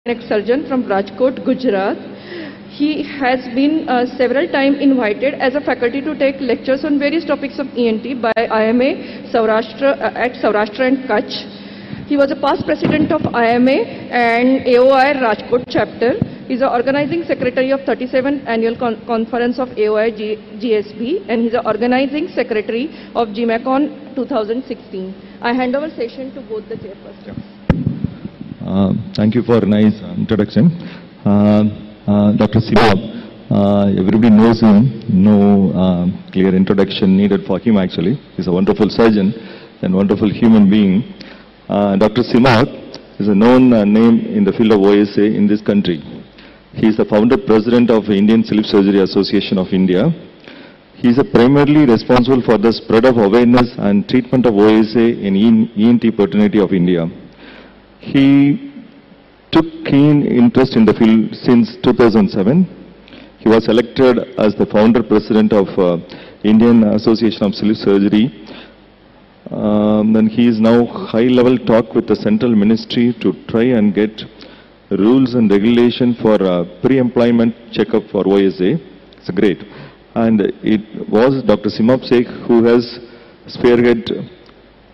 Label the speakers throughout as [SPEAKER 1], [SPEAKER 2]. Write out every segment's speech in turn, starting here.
[SPEAKER 1] neck surgeon from Rajkot, Gujarat. He has been several times invited as a faculty to take lectures on various topics of ENT by IMA at Saurashtra and Kutch. He was a past president of IMA and AOI Rajkot chapter. He is the organizing secretary of 37th annual conference of AOI GSB, and he is the organizing secretary of GMACON 2016. I hand over session to both the chairpersons.
[SPEAKER 2] Thank you for a nice introduction. Dr. Seemab, everybody knows him, no clear introduction needed for him actually. He's a wonderful surgeon and wonderful human being. Dr. Seemab is a known name in the field of OSA in this country. He is the founder president of Indian Sleep Surgery Association of India. He is primarily responsible for the spread of awareness and treatment of OSA in ENT fraternity of India. He took keen interest in the field since 2007. He was elected as the founder president of Indian Association of Sleep Surgery. Then he is now high-level talk with the central ministry to try and get rules and regulation for pre-employment checkup for OSA. It's great. And it was Dr. Seemab Shaikh who has spearheaded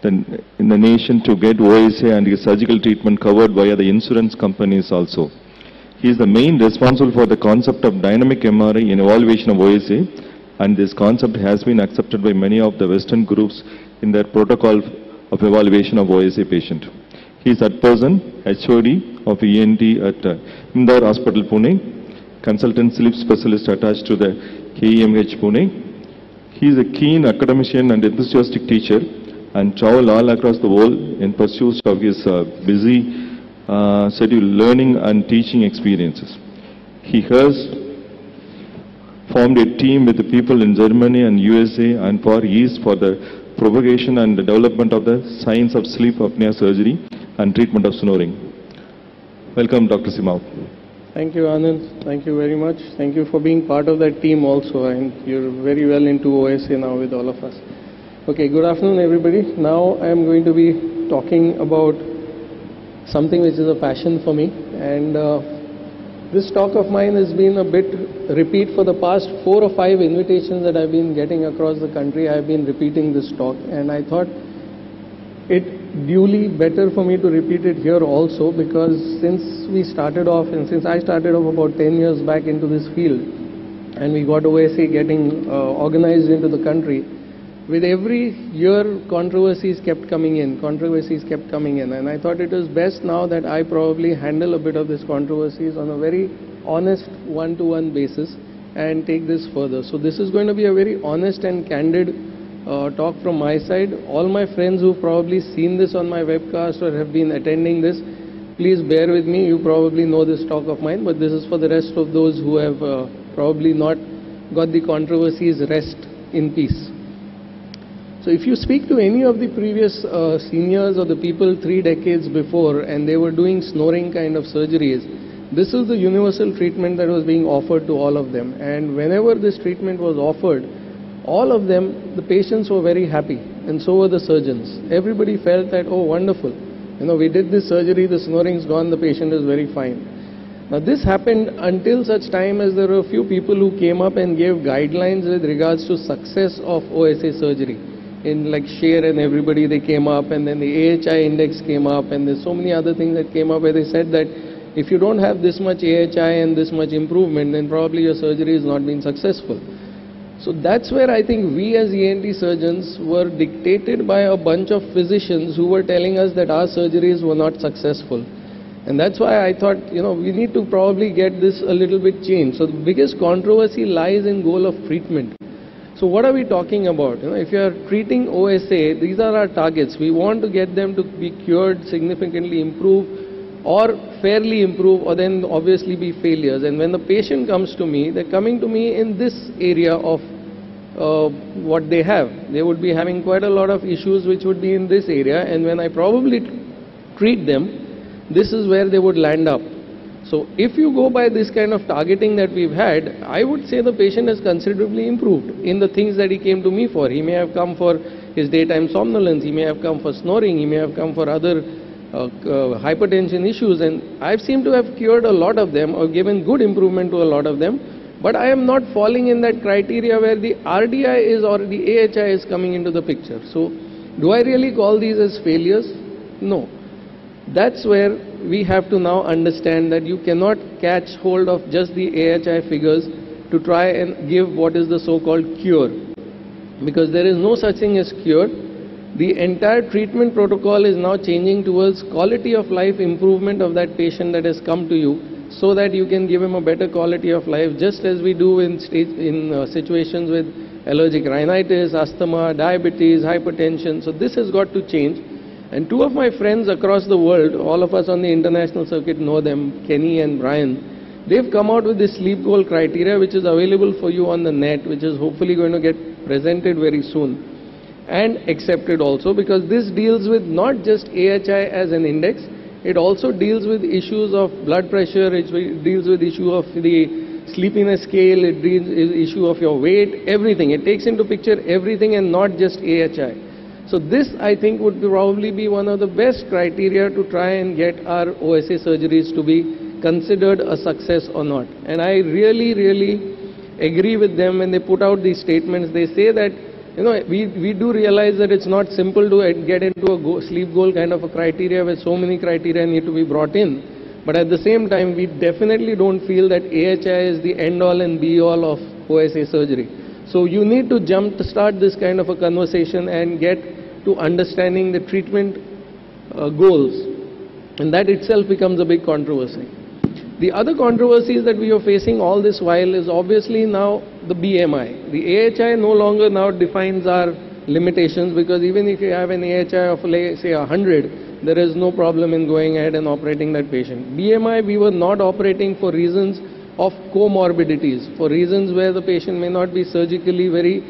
[SPEAKER 2] in the nation to get OSA and his surgical treatment covered via the insurance companies also. He is the main responsible for the concept of dynamic MRI in evaluation of OSA, and this concept has been accepted by many of the Western groups in their protocol of evaluation of OSA patient. He is at present HOD of ENT at Indore Hospital, Pune, consultant sleep specialist attached to the KEMH Pune. He is a keen academician and enthusiastic teacher and travel all across the world in pursuit of his busy schedule learning and teaching experiences. He has formed a team with the people in Germany and USA and Far East for the propagation and the development of the science of sleep apnea surgery and treatment of snoring. Welcome, Dr. Seemab.
[SPEAKER 3] Thank you, Anand. Thank you very much. Thank you for being part of that team also, and you're very well into OSA now with all of us. Okay, good afternoon everybody. Now I am going to be talking about something which is a passion for me, and this talk of mine has been a bit repeat for the past 4 or 5 invitations that I've been getting across the country. I've been repeating this talk, and I thought it duly better for me to repeat it here also, because since we started off, and since I started off about 10 years back into this field, and we got OSA getting organized into the country, with every year controversies kept coming in, and I thought it was best now that I probably handle a bit of these controversies on a very honest one-to-one basis and take this further. So this is going to be a very honest and candid talk from my side. All my friends who've probably seen this on my webcast or have been attending this, please bear with me. You probably know this talk of mine, but this is for the rest of those who have probably not got the controversies rest in peace. So if you speak to any of the previous seniors or the people 3 decades before, and they were doing snoring kind of surgeries, this is the universal treatment that was being offered to all of them. And whenever this treatment was offered, all of them, the patients were very happy, and so were the surgeons. Everybody felt that, oh wonderful, we did this surgery, the snoring's gone, the patient is very fine. Now this happened until such time as there were a few people who came up and gave guidelines with regards to success of OSA surgery. In like Share and everybody, they came up, and then the AHI index came up, and there's so many other things that came up where they said that if you don't have this much AHI and this much improvement, then probably your surgery has not been successful. So that's where I think we as ENT surgeons were dictated by a bunch of physicians who were telling us that our surgeries were not successful. And that's why I thought, we need to probably get this a little bit changed. So the biggest controversy lies in goal of treatment. So what are we talking about? If you are treating OSA, these are our targets. We want to get them to be cured, significantly improve, or fairly improve, or then obviously be failures. And when the patient comes to me, they're coming to me in this area of what they have. They would be having quite a lot of issues which would be in this area, and when I probably treat them, this is where they would land up. So if you go by this kind of targeting that we've had, I would say the patient has considerably improved in the things that he came to me for. He may have come for his daytime somnolence, he may have come for snoring, he may have come for other hypertension issues, and I've seemed to have cured a lot of them or given good improvement to a lot of them, but I am not falling in that criteria where the RDI is or the AHI is coming into the picture. So do I really call these as failures? No. That's where we have to now understand that you cannot catch hold of just the AHI figures to try and give what is the so-called cure, because there is no such thing as cure. The entire treatment protocol is now changing towards quality of life improvement of that patient that has come to you, so that you can give him a better quality of life, just as we do in situations with allergic rhinitis, asthma, diabetes, hypertension. So this has got to change. And two of my friends across the world, all of us on the international circuit know them, Kenny and Brian, they've come out with this sleep goal criteria, which is available for you on the net, which is hopefully going to get presented very soon and accepted also, because this deals with not just AHI as an index, it also deals with issues of blood pressure, it deals with issue of the sleepiness scale, it deals with issue of your weight, everything. It takes into picture everything and not just AHI. So this, I think, would probably be one of the best criteria to try and get our OSA surgeries to be considered a success or not. And I really, really agree with them when they put out these statements. They say that, you know, we do realize that it's not simple to get into a sleep goal kind of a criteria where so many criteria need to be brought in. But at the same time, we definitely don't feel that AHI is the end-all and be-all of OSA surgery. So you need to start this kind of a conversation and get to understanding the treatment goals. And that itself becomes a big controversy. The other controversies that we are facing all this while is obviously now the BMI. The AHI no longer now defines our limitations, because even if you have an AHI of, say, 100, there is no problem in going ahead and operating that patient. BMI, we were not operating for reasons of comorbidities, for reasons where the patient may not be surgically very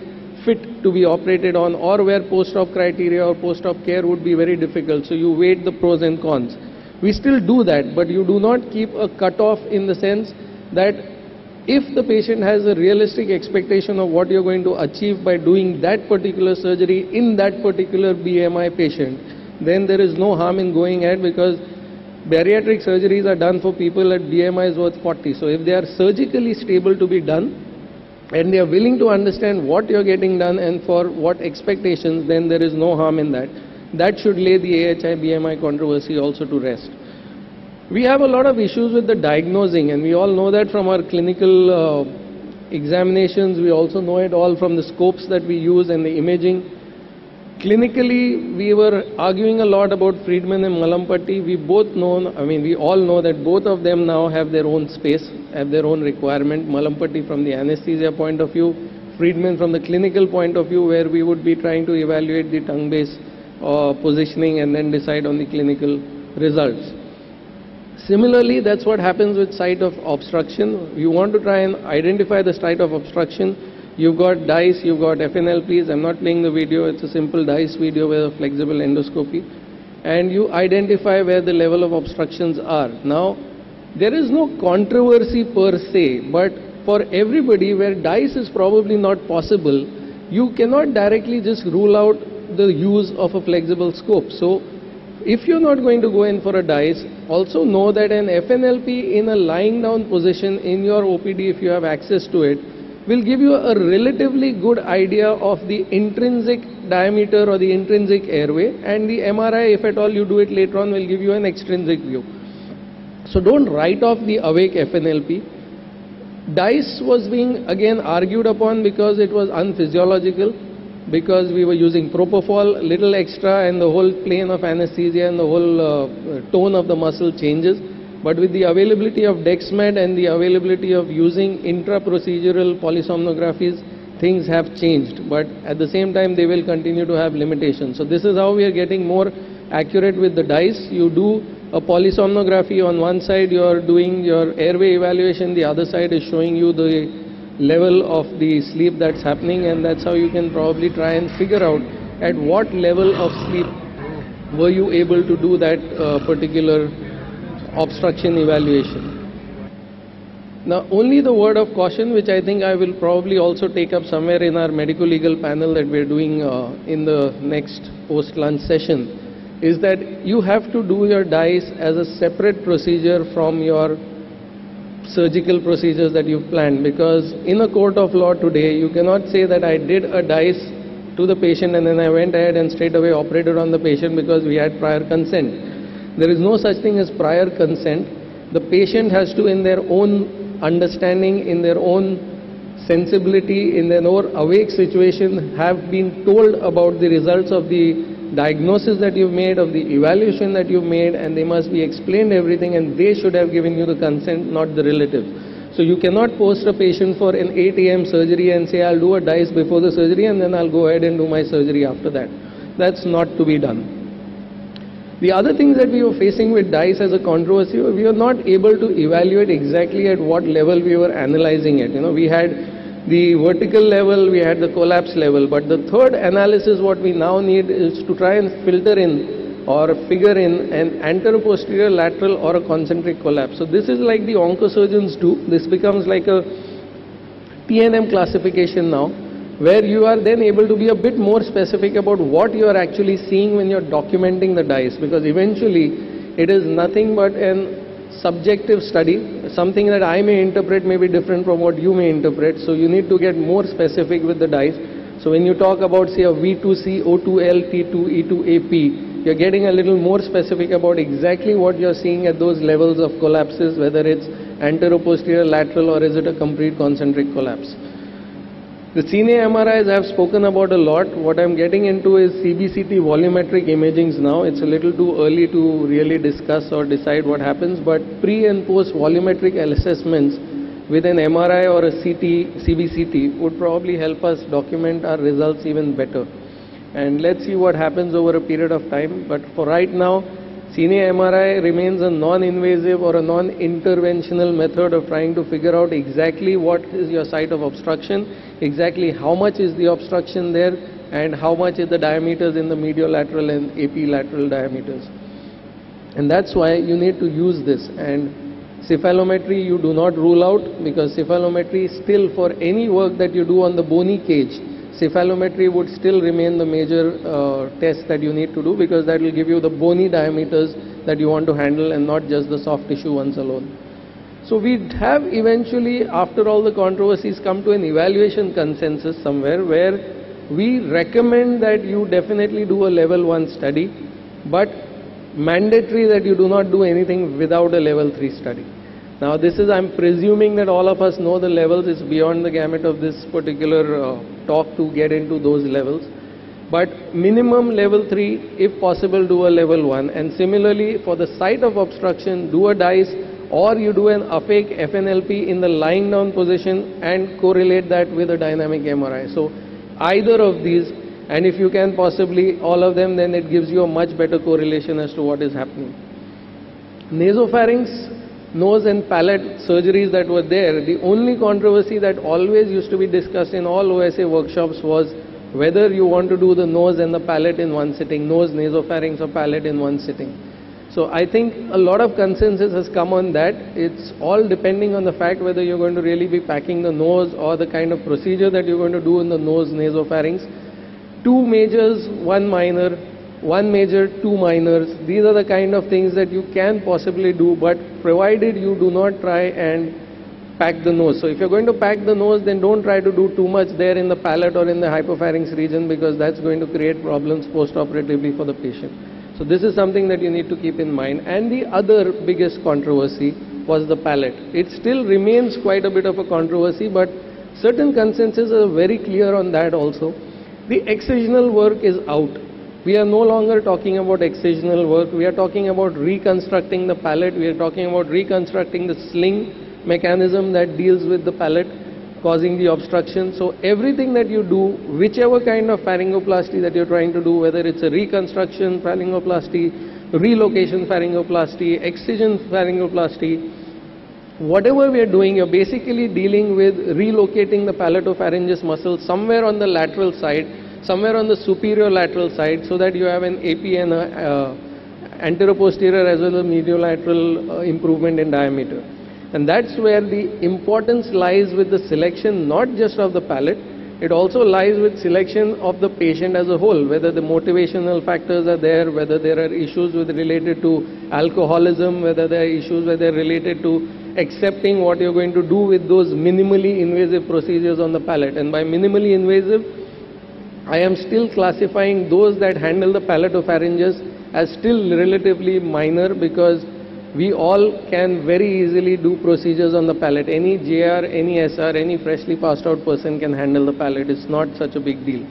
[SPEAKER 3] fit to be operated on, or where post-op criteria or post-op care would be very difficult. So you weigh the pros and cons. We still do that, but you do not keep a cutoff in the sense that if the patient has a realistic expectation of what you're going to achieve by doing that particular surgery in that particular BMI patient, then there is no harm in going ahead, because bariatric surgeries are done for people at BMIs worth 40. So if they are surgically stable to be done and they are willing to understand what you're getting done and for what expectations, then there is no harm in that. That should lay the AHI BMI controversy also to rest. We have a lot of issues with the diagnosing, and we all know that from our clinical examinations. We also know it all from the scopes that we use and the imaging. Clinically, we were arguing a lot about Friedman and Malampati. We all know that both of them now have their own space, have their own requirement. Malampati from the anesthesia point of view, Friedman from the clinical point of view, where we would be trying to evaluate the tongue-based positioning and then decide on the clinical results. Similarly, that's what happens with site of obstruction. You want to try and identify the site of obstruction. You've got DICE, you've got FNLPs. I'm not playing the video, it's a simple DICE video with a flexible endoscopy. And you identify where the level of obstructions are. Now, there is no controversy per se, but for everybody where DICE is probably not possible, you cannot directly just rule out the use of a flexible scope. So, if you're not going to go in for a DICE, also know that an FNLP in a lying down position in your OPD, if you have access to it, will give you a relatively good idea of the intrinsic diameter or the intrinsic airway, and the MRI, if at all you do it later on, will give you an extrinsic view. So don't write off the awake FNLP. DICE was being again argued upon because it was unphysiological, because we were using propofol, little extra, and the whole plane of anesthesia and the whole tone of the muscle changes. But with the availability of Dexmed and the availability of using intra-procedural polysomnographies, things have changed. But at the same time, they will continue to have limitations. So this is how we are getting more accurate with the DICE. You do a polysomnography on one side, you are doing your airway evaluation, the other side is showing you the level of the sleep that's happening, and that's how you can probably try and figure out at what level of sleep were you able to do that particular obstruction evaluation. Now, only the word of caution, which I think I will probably also take up somewhere in our medico-legal panel that we're doing in the next post-lunch session, is that you have to do your DICE as a separate procedure from your surgical procedures that you've planned, because in a court of law today, you cannot say that I did a DICE to the patient and then I went ahead and straight away operated on the patient because we had prior consent. There is no such thing as prior consent. The patient has to, in their own understanding, in their own sensibility, in their own awake situation, have been told about the results of the diagnosis that you've made, of the evaluation that you've made, and they must be explained everything, and they should have given you the consent, not the relative. So you cannot post a patient for an 8 a.m. surgery and say, I'll do a DICE before the surgery and then I'll go ahead and do my surgery after that. That's not to be done. The other things that we were facing with DICE as a controversy, we were not able to evaluate exactly at what level we were analyzing it. We had the vertical level, we had the collapse level, but the third analysis what we now need is to try and filter in or figure in an anteroposterior lateral or a concentric collapse. So this is like the oncosurgeons do. This becomes like a TNM classification now, where you are then able to be a bit more specific about what you are actually seeing when you're documenting the DICE, because eventually it is nothing but an subjective study. Something that I may interpret may be different from what you may interpret, so you need to get more specific with the DICE. So when you talk about, say, a V2C, O2L, T2, E2AP, you're getting a little more specific about exactly what you're seeing at those levels of collapses, whether it's anteroposterior lateral or is it a complete concentric collapse. The cine MRIs I have spoken about a lot. What I'm getting into is CBCT volumetric imagings now. It's a little too early to really discuss or decide what happens, but pre and post volumetric assessments with an MRI or a CBCT would probably help us document our results even better. And let's see what happens over a period of time. But for right now, cine MRI remains a non-invasive or a non-interventional method of trying to figure out exactly what is your site of obstruction, exactly how much is the obstruction there, and how much is the diameters in the mediolateral and AP lateral diameters. And that's why you need to use this. And cephalometry you do not rule out, because cephalometry still, for any work that you do on the bony cage, cephalometry would still remain the major test that you need to do, because that will give you the bony diameters that you want to handle and not just the soft tissue ones alone. So we have eventually, after all the controversies, come to an evaluation consensus somewhere where we recommend that you definitely do a level 1 study, but mandatory that you do not do anything without a level 3 study. Now this is, I'm presuming that all of us know the levels. It's beyond the gamut of this particular talk to get into those levels. But minimum level 3, if possible, do a level 1. And similarly, for the site of obstruction, do a DICE, or you do an opaque FNLP in the lying down position and correlate that with a dynamic MRI. So either of these, and if you can possibly all of them, then it gives you a much better correlation as to what is happening. Nasopharynx, nose and palate surgeries that were there, the only controversy that always used to be discussed in all OSA workshops was whether you want to do the nose and the palate in one sitting, nose, nasopharynx or palate in one sitting. So I think a lot of consensus has come on that. It's all depending on the fact whether you're going to really be packing the nose or the kind of procedure that you're going to do in the nose, nasopharynx. 2 majors, 1 minor, 1 major, 2 minors. These are the kind of things that you can possibly do, but provided you do not try and pack the nose. So if you're going to pack the nose, then don't try to do too much there in the palate or in the hypopharynx region, because that's going to create problems post-operatively for the patient. So this is something that you need to keep in mind. And the other biggest controversy was the palate. It still remains quite a bit of a controversy, but certain consensus are very clear on that also. The excisional work is out. We are no longer talking about excisional work. We are talking about reconstructing the palate. We are talking about reconstructing the sling mechanism that deals with the palate causing the obstruction. So everything that you do, whichever kind of pharyngoplasty that you're trying to do, whether it's a reconstruction pharyngoplasty, relocation pharyngoplasty, excision pharyngoplasty, whatever we are doing, you're basically dealing with relocating the palatopharyngeus muscle somewhere on the lateral side, somewhere on the superior lateral side, so that you have an AP and anteroposterior as well as mediolateral improvement in diameter. And that's where the importance lies with the selection, not just of the palate, It also lies with selection of the patient as a whole, whether the motivational factors are there, whether there are issues related to alcoholism, whether there are issues related to accepting what you're going to do with those minimally invasive procedures on the palate. And by minimally invasive, I am still classifying those that handle the palatopharynges as still relatively minor, because we all can very easily do procedures on the palate. Any JR, any SR, any freshly passed out person can handle the palate. It's not such a big deal.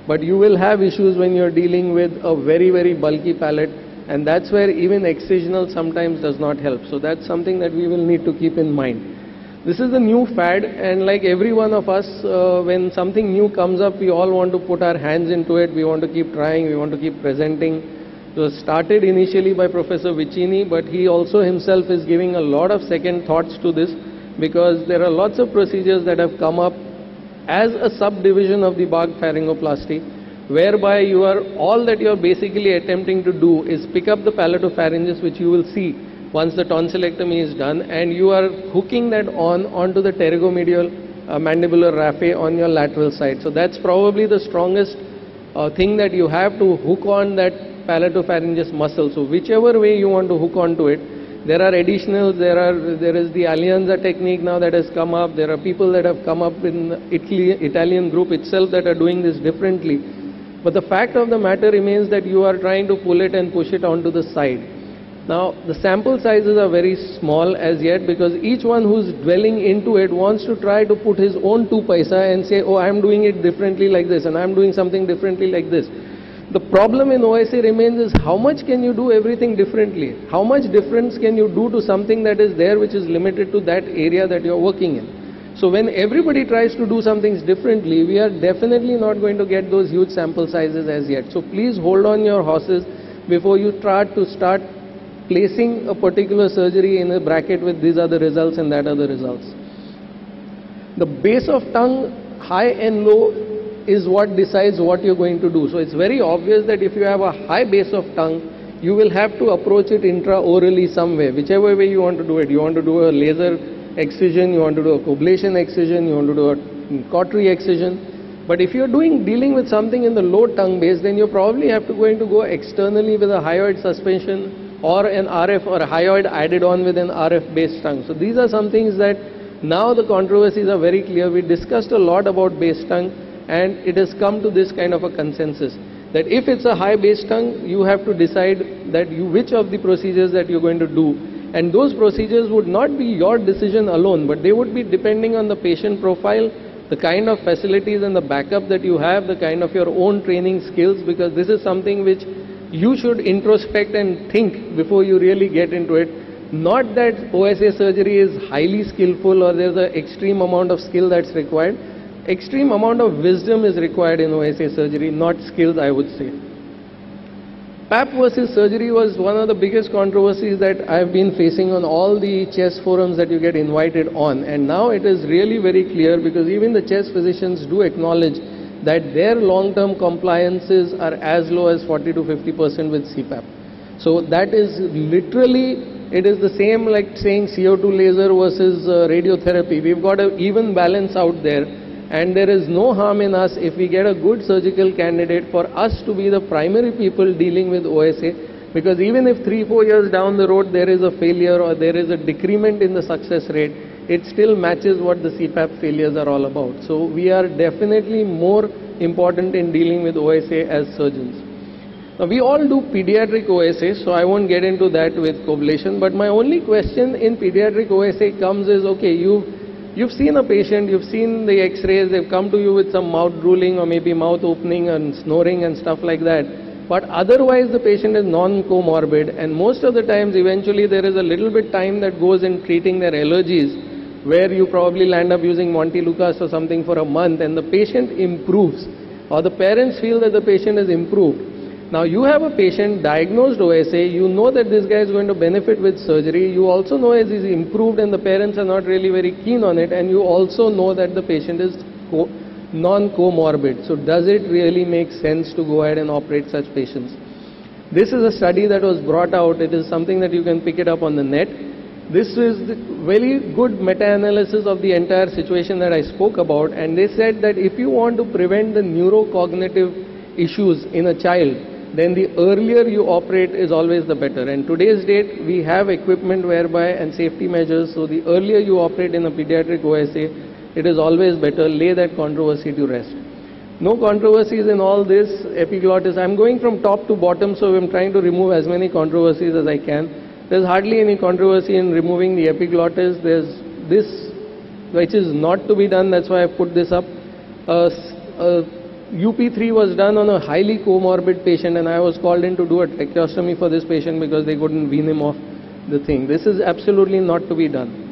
[SPEAKER 3] But you will have issues when you're dealing with a very, very bulky palate, and that's where even excisional sometimes does not help. So that's something that we will need to keep in mind. This is the new fad, and like every one of us, when something new comes up, we all want to put our hands into it. We want to keep trying, we want to keep presenting. It was started initially by Professor Vicini, but he also himself is giving a lot of second thoughts to this, because there are lots of procedures that have come up as a subdivision of the Bach pharyngoplasty, whereby all that you are basically attempting to do is pick up the palatopharynges, which you will see once the tonsillectomy is done, and you are hooking that onto the pterygomedial mandibular raphe on your lateral side. So that's probably the strongest thing that you have to hook on that palatopharyngeus muscle. So whichever way you want to hook onto it, there are additionals. There is the Alianza technique now that has come up. There are people that have come up in Italian group itself that are doing this differently. But the fact of the matter remains that you are trying to pull it and push it onto the side. Now the sample sizes are very small as yet, because each one who's dwelling into it wants to try to put his own 2 paisa and say, oh, I'm doing it differently like this, and I'm doing something differently like this. The problem in OSA remains is how much can you do everything differently? How much difference can you do to something that is there, which is limited to that area that you're working in? So when everybody tries to do some things differently, we are definitely not going to get those huge sample sizes as yet. So please hold on your horses before you try to start placing a particular surgery in a bracket with these are the results and that are the results. The base of tongue, high and low, is what decides what you're going to do. So it's very obvious that if you have a high base of tongue, you will have to approach it intraorally some way, whichever way you want to do it. You want to do a laser excision, you want to do a coblation excision, you want to do a cautery excision. But if you're dealing with something in the low tongue base, then you probably have to go externally with a hyoid suspension or an RF, or a hyoid added on with an RF based tongue. So these are some things that now the controversies are very clear. We discussed a lot about base tongue, and it has come to this kind of a consensus that if it's a high base tongue, you have to decide that which of the procedures that you're going to do, and those procedures would not be your decision alone, but they would be depending on the patient profile, the kind of facilities and the backup that you have, the kind of your own training skills, because this is something which you should introspect and think before you really get into it. Not that OSA surgery is highly skillful or there's an extreme amount of skill that's required. Extreme amount of wisdom is required in OSA surgery, not skills, I would say. PAP versus surgery was one of the biggest controversies that I've been facing on all the chest forums that you get invited on, and now it is really very clear, because even the chest physicians do acknowledge that their long-term compliances are as low as 40 to 50% with CPAP. So that is literally, it is the same like saying CO2 laser versus radiotherapy. We've got an even balance out there. And there is no harm in us if we get a good surgical candidate for us to be the primary people dealing with OSA, because even if 3-4 years down the road there is a failure or there is a decrement in the success rate, it still matches what the CPAP failures are all about. So we are definitely more important in dealing with OSA as surgeons. Now we all do pediatric OSA, so I won't get into that with coblation, but my only question in pediatric OSA comes is, okay, You've seen a patient, you've seen the x-rays, they've come to you with some mouth drooling or maybe mouth opening and snoring and stuff like that. But otherwise the patient is non-comorbid, and most of the times eventually there is a little bit time that goes in treating their allergies, where you probably land up using Montelukast or something for a month, and the patient improves, or the parents feel that the patient is improved. Now you have a patient diagnosed OSA, you know that this guy is going to benefit with surgery, you also know as he's improved and the parents are not really very keen on it, and you also know that the patient is non-comorbid. So does it really make sense to go ahead and operate such patients? This is a study that was brought out, it is something that you can pick it up on the net. This is the very good meta-analysis of the entire situation that I spoke about, and they said that if you want to prevent the neurocognitive issues in a child, then the earlier you operate is always the better. And today's date, we have equipment whereby and safety measures, so the earlier you operate in a pediatric OSA, it is always better. Lay that controversy to rest. No controversies in all this epiglottis. I'm going from top to bottom, so I'm trying to remove as many controversies as I can. There's hardly any controversy in removing the epiglottis. There's this which is not to be done, that's why I put this up. UP3 was done on a highly comorbid patient, and I was called in to do a tracheostomy for this patient because they couldn't wean him off the thing. This is absolutely not to be done.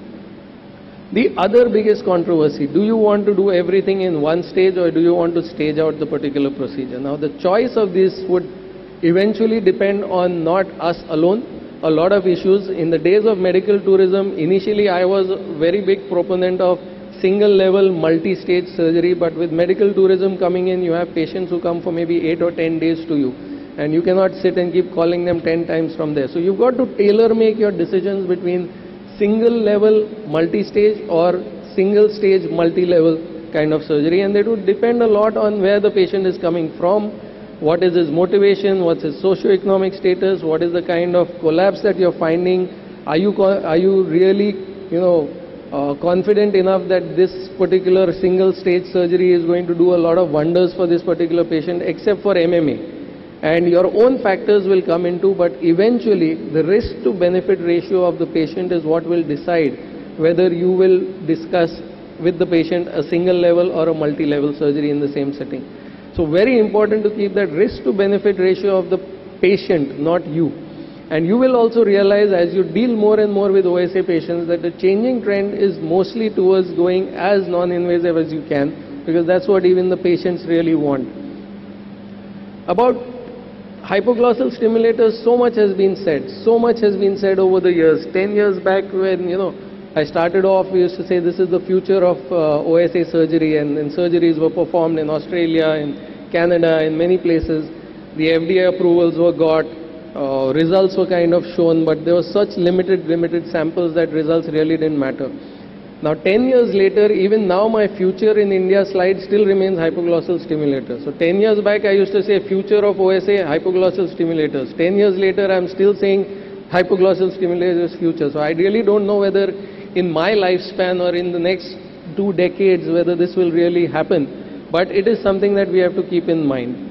[SPEAKER 3] The other biggest controversy, do you want to do everything in one stage or do you want to stage out the particular procedure? Now the choice of this would eventually depend on not us alone. A lot of issues. In the days of medical tourism, initially I was a very big proponent of single level multi-stage surgery, but with medical tourism coming in, you have patients who come for maybe 8 or 10 days to you, and you cannot sit and keep calling them 10 times from there. So you've got to tailor make your decisions between single level multi-stage or single stage multi-level kind of surgery, and it would depend a lot on where the patient is coming from, what is his motivation, what's his socio-economic status, what is the kind of collapse that you're finding, are you really, confident enough that this particular single stage surgery is going to do a lot of wonders for this particular patient, except for MMA. And your own factors will come into, but eventually the risk to benefit ratio of the patient is what will decide whether you will discuss with the patient a single level or a multi-level surgery in the same setting. So very important to keep that risk to benefit ratio of the patient, not you. And you will also realize as you deal more and more with OSA patients that the changing trend is mostly towards going as non-invasive as you can, because that's what even the patients really want. About hypoglossal stimulators, so much has been said. So much has been said over the years. 10 years back when, I started off, we used to say this is the future of OSA surgery, and surgeries were performed in Australia, in Canada, in many places. The FDA approvals were got, results were kind of shown, but there was such limited samples that results really didn't matter. Now 10 years later, even now my future in India slide still remains hypoglossal stimulators. So 10 years back I used to say future of OSA, hypoglossal stimulators. 10 years later I'm still saying hypoglossal stimulators future. So I really don't know whether in my lifespan or in the next 2 decades whether this will really happen, but it is something that we have to keep in mind.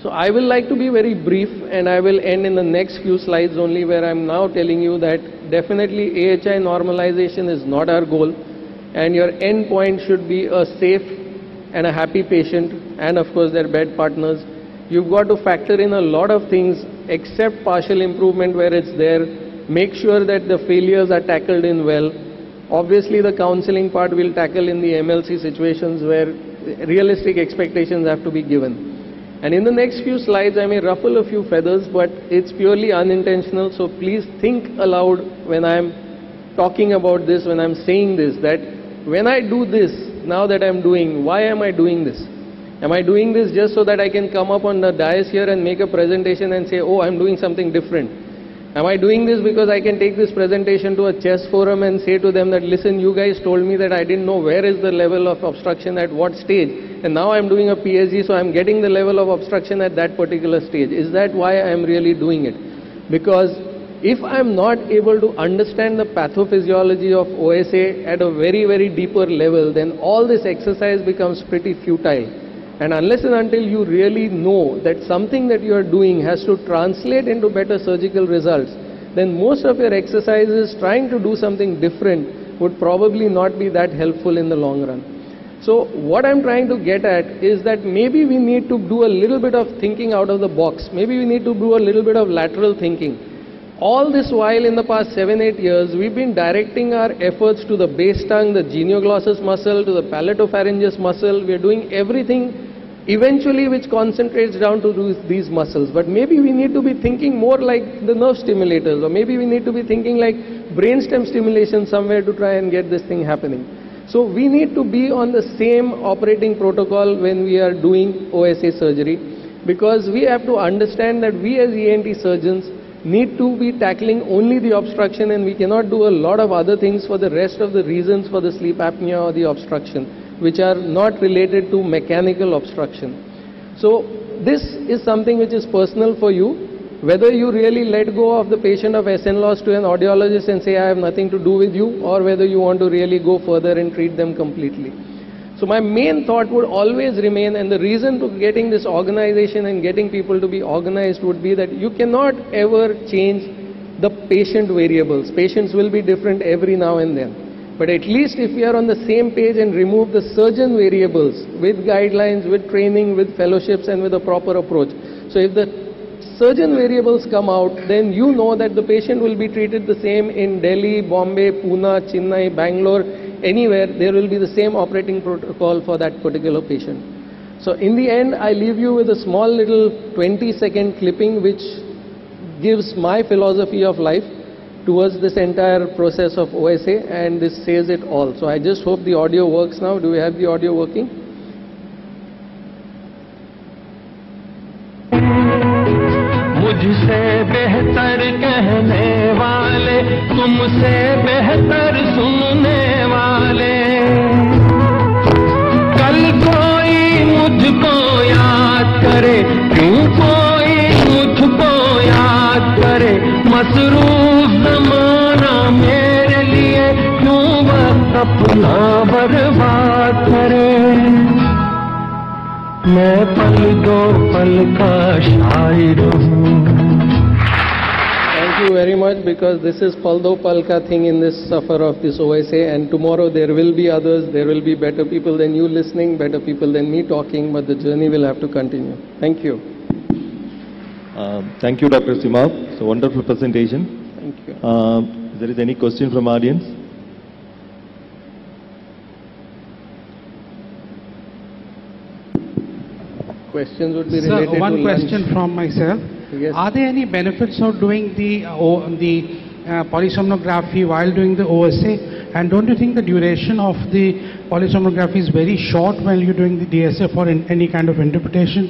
[SPEAKER 3] So I will like to be very brief, and I will end in the next few slides only, where I'm now telling you that definitely AHI normalization is not our goal, and your end point should be a safe and a happy patient, and of course their bed partners. You've got to factor in a lot of things, accept partial improvement where it's there, make sure that the failures are tackled in well. Obviously the counseling part we'll tackle in the MLC situations where realistic expectations have to be given. And in the next few slides I may ruffle a few feathers, but it's purely unintentional, so please think aloud when I'm talking about this, when I'm saying this, that when I do this, now that I'm doing, why am I doing this? Am I doing this just so that I can come up on the dais here and make a presentation and say, oh, I'm doing something different? Am I doing this because I can take this presentation to a chess forum and say to them that, listen, you guys told me that I didn't know where is the level of obstruction at what stage, and now I'm doing a PSG, so I'm getting the level of obstruction at that particular stage. Is that why I'm really doing it? Because if I'm not able to understand the pathophysiology of OSA at a very, very deeper level, then all this exercise becomes pretty futile. And unless and until you really know that something that you are doing has to translate into better surgical results, then most of your exercises trying to do something different would probably not be that helpful in the long run. So what I'm trying to get at is that maybe we need to do a little bit of thinking out of the box. Maybe we need to do a little bit of lateral thinking. All this while in the past 7-8 years, we've been directing our efforts to the base tongue, the genioglossus muscle, to the palatopharyngeus muscle. We're doing everything eventually which concentrates down to these muscles. But maybe we need to be thinking more like the nerve stimulators, or maybe we need to be thinking like brainstem stimulation somewhere to try and get this thing happening. So we need to be on the same operating protocol when we are doing OSA surgery, because we have to understand that we as ENT surgeons need to be tackling only the obstruction, and we cannot do a lot of other things for the rest of the reasons for the sleep apnea or the obstruction, which are not related to mechanical obstruction. So this is something which is personal for you. Whether you really let go of the patient of SN loss to an audiologist and say, I have nothing to do with you, or whether you want to really go further and treat them completely. So my main thought would always remain, and the reason to getting this organization and getting people to be organized would be that you cannot ever change the patient variables. Patients will be different every now and then. But at least if we are on the same page and remove the surgeon variables with guidelines, with training, with fellowships, and with a proper approach. So if the surgeon variables come out, then you know that the patient will be treated the same in Delhi, Bombay, Pune, Chennai, Bangalore, anywhere. There will be the same operating protocol for that particular patient. So in the end, I leave you with a small little 20-second clipping which gives my philosophy of life towards this entire process of OSA, and this says it all. So I just hope the audio works now. Do we have the audio working?
[SPEAKER 4] मुझसे बेहतर कहने वाले, तुमसे बेहतर सुनने वाले, कल कोई मुझको याद करे, क्यों कोई मुझको याद करे, मसरूफ ज़माना मेरे लिए क्यों वक्त अपना बर्बाद करे, मैं पल दो पल का शायर हूँ.
[SPEAKER 3] Thank you very much, because this is Paldo Palka thing in this suffer of this OSA, and tomorrow there will be others, there will be better people than you listening, better people than me talking, but the journey will have to continue. Thank you.
[SPEAKER 2] Thank you, Dr. Seemab. It's a wonderful presentation.
[SPEAKER 3] Thank you.
[SPEAKER 2] If there is any question from audience?
[SPEAKER 3] Questions would be related to
[SPEAKER 5] one
[SPEAKER 3] lunch.
[SPEAKER 5] question from myself.
[SPEAKER 3] Yes.
[SPEAKER 5] Are there any benefits of doing the polysomnography while doing the OSA? And don't you think the duration of the polysomnography is very short while you're doing the DSA for any kind of interpretation?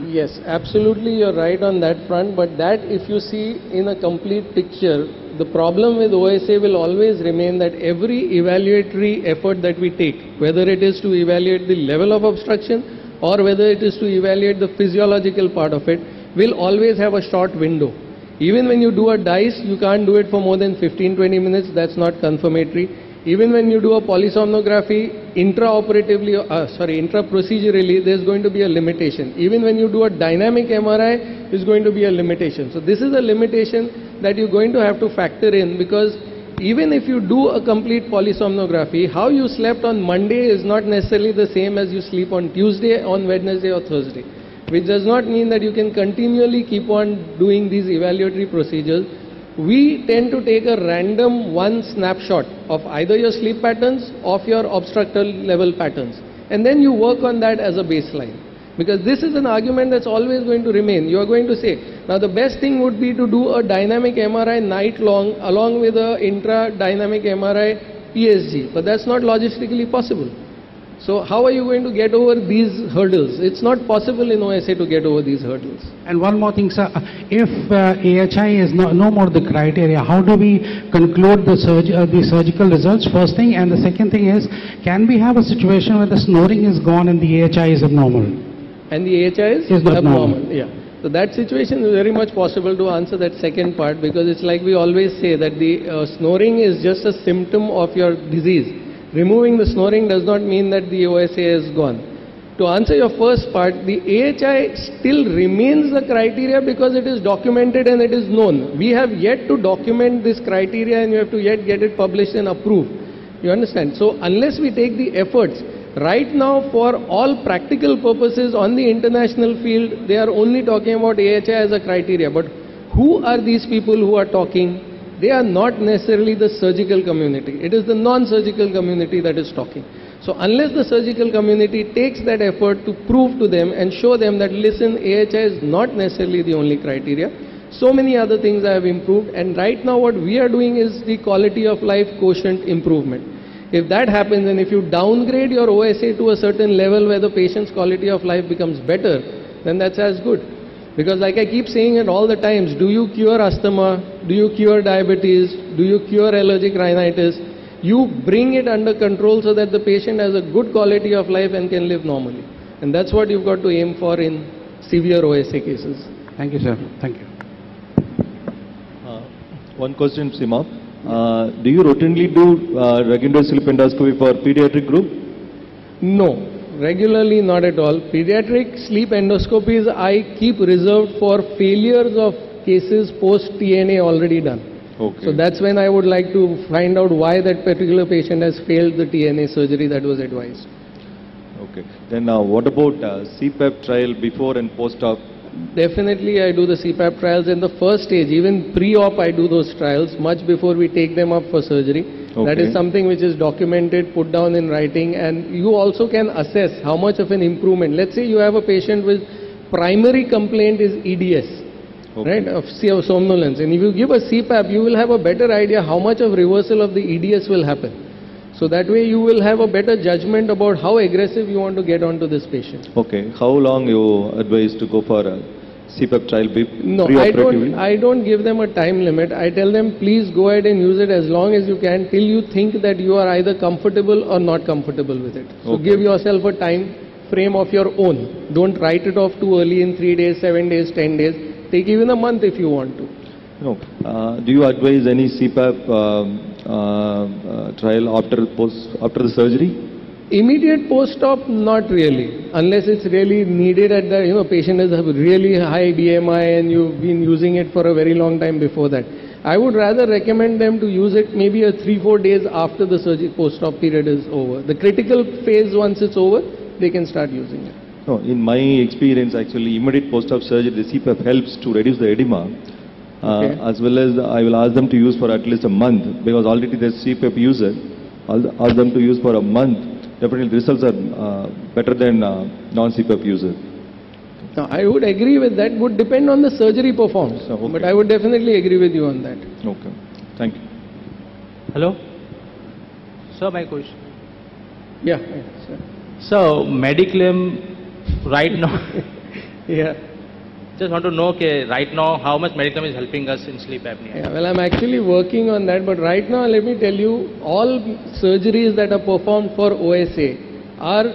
[SPEAKER 3] Yes, absolutely, you're right on that front, but that if you see in a complete picture, the problem with OSA will always remain that every evaluatory effort that we take, whether it is to evaluate the level of obstruction or whether it is to evaluate the physiological part of it, will always have a short window. Even when you do a DICE, you can't do it for more than 15-20 minutes, that's not confirmatory. Even when you do a polysomnography intra-procedurally, there's going to be a limitation. Even when you do a dynamic MRI, there's going to be a limitation. So this is a limitation that you're going to have to factor in, because even if you do a complete polysomnography, how you slept on Monday is not necessarily the same as you sleep on Tuesday, on Wednesday or Thursday. Which does not mean that you can continually keep on doing these evaluatory procedures. We tend to take a random one snapshot of either your sleep patterns or your obstructor level patterns, and then you work on that as a baseline. Because this is an argument that's always going to remain. You are going to say, now the best thing would be to do a dynamic MRI night long along with a intra-dynamic MRI PSG, but that's not logistically possible. So how are you going to get over these hurdles? It's not possible in OSA to get over these hurdles.
[SPEAKER 5] And one more thing, sir. If AHI is no more the criteria, how do we conclude the surgical results? First thing. And the second thing is, can we have a situation where the snoring is gone and the AHI is abnormal?
[SPEAKER 3] And the AHI is abnormal. Yeah. So that situation is very much possible to answer that second part, because it's like we always say that the snoring is just a symptom of your disease. Removing the snoring does not mean that the OSA is gone. To answer your first part, the AHI still remains the criteria because it is documented and it is known. We have yet to document this criteria, and you have to yet get it published and approved. You understand? So unless we take the efforts, right now for all practical purposes on the international field, they are only talking about AHI as a criteria. But who are these people who are talking? They are not necessarily the surgical community. It is the non-surgical community that is talking. So unless the surgical community takes that effort to prove to them and show them that, listen, AHI is not necessarily the only criteria, so many other things have improved, and right now what we are doing is the quality of life quotient improvement. If that happens, and if you downgrade your OSA to a certain level where the patient's quality of life becomes better, then that's as good. Because like I keep saying it all the times, do you cure asthma? Do you cure diabetes? Do you cure allergic rhinitis? You bring it under control so that the patient has a good quality of life and can live normally. And that's what you've got to aim for in severe OSA cases.
[SPEAKER 5] Thank you, sir. Thank you.
[SPEAKER 2] One question, Seemab. Do you routinely do regular sleep endoscopy for pediatric group?
[SPEAKER 3] No, regularly not at all. Pediatric sleep endoscopies I keep reserved for failures of cases post TNA already done.
[SPEAKER 2] Okay.
[SPEAKER 3] So that's when I would like to find out why that particular patient has failed the TNA surgery that was advised.
[SPEAKER 2] Okay. Then what about CPAP trial before and post-op?
[SPEAKER 3] Definitely I do the CPAP trials in the first stage. Even pre-op I do those trials much before we take them up for surgery.
[SPEAKER 2] Okay.
[SPEAKER 3] That is something which is documented, put down in writing, and you also can assess how much of an improvement. Let's say you have a patient with primary complaint is EDS,
[SPEAKER 2] Okay.
[SPEAKER 3] right, of somnolence, and if you give a CPAP, you will have a better idea how much of reversal of the EDS will happen. So that way you will have a better judgment about how aggressive you want to get onto this patient.
[SPEAKER 2] Okay. How long you advise to go for a CPAP trial
[SPEAKER 3] No,
[SPEAKER 2] pre-operatively?
[SPEAKER 3] I don't give them a time limit. I tell them please go ahead and use it as long as you can till you think that you are either comfortable or not comfortable with it. So
[SPEAKER 2] Okay.
[SPEAKER 3] give yourself a time frame of your own. Don't write it off too early in 3 days, 7 days, 10 days. Take even a month if you want to.
[SPEAKER 2] No. Do you advise any CPAP trial after the surgery?
[SPEAKER 3] Immediate post-op, not really, unless it's really needed at the, patient has a really high BMI and you've been using it for a very long time before that. I would rather recommend them to use it maybe 3-4 days after the surgery post-op period is over. The critical phase, once it's over, they can start using it.
[SPEAKER 2] No, in my experience, actually, immediate post-op surgery, the CPAP helps to reduce the edema.
[SPEAKER 3] Okay.
[SPEAKER 2] As well as I will ask them to use for at least a month, because already the CPAP user, I'll ask them to use for a month. Definitely the results are better than non-CPAP user.
[SPEAKER 3] Now, I would agree with that. Would depend on the surgery performed.
[SPEAKER 2] Okay.
[SPEAKER 3] But I would definitely agree with you on that.
[SPEAKER 2] Okay. Thank you.
[SPEAKER 6] Hello? Sir, my question.
[SPEAKER 3] Yeah. Sure.
[SPEAKER 6] So, Mediclaim right now,
[SPEAKER 3] Yeah.
[SPEAKER 6] just want to know right now how much Mediclaim is helping us in sleep apnea.
[SPEAKER 3] Yeah, well, I'm actually working on that, but right now, let me tell you, all surgeries that are performed for OSA are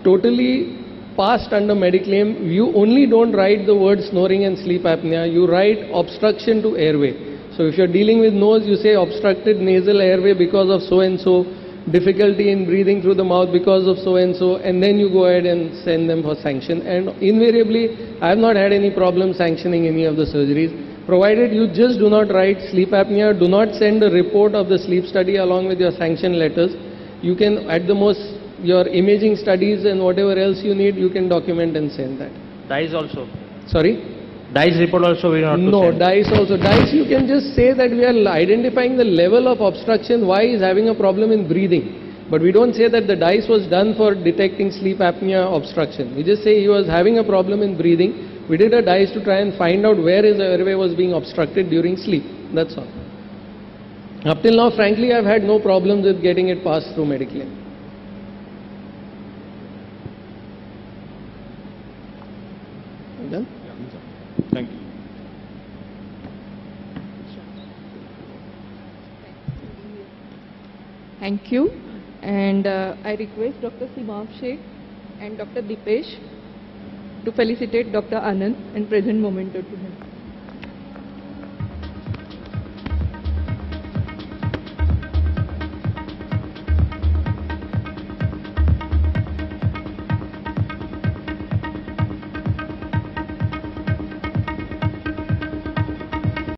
[SPEAKER 3] totally passed under Mediclaim. You only don't write the word snoring and sleep apnea, you write obstruction to airway. So if you're dealing with nose, you say obstructed nasal airway because of so-and-so, difficulty in breathing through the mouth because of so-and-so, and then you go ahead and send them for sanction. And invariably, I have not had any problem sanctioning any of the surgeries, provided you just do not write sleep apnea, do not send a report of the sleep study along with your sanction letters. You can, at the most, your imaging studies and whatever else you need, you can document and send that.
[SPEAKER 6] DICE also.
[SPEAKER 3] Sorry?
[SPEAKER 6] DICE report also we not to
[SPEAKER 3] No,
[SPEAKER 6] send.
[SPEAKER 3] DICE also. DICE you can just say that we are identifying the level of obstruction, why is having a problem in breathing. But we don't say that the DICE was done for detecting sleep apnea obstruction. We just say he was having a problem in breathing. We did a DICE to try and find out where his airway was being obstructed during sleep. That's all. Up till now, frankly, I've had no problems with getting it passed through Mediclaim. Done?
[SPEAKER 2] Thank you.
[SPEAKER 1] Thank you. And I request Dr. Seemab Shaikh and Dr. Dipesh to felicitate Dr. Anand and present memento to him.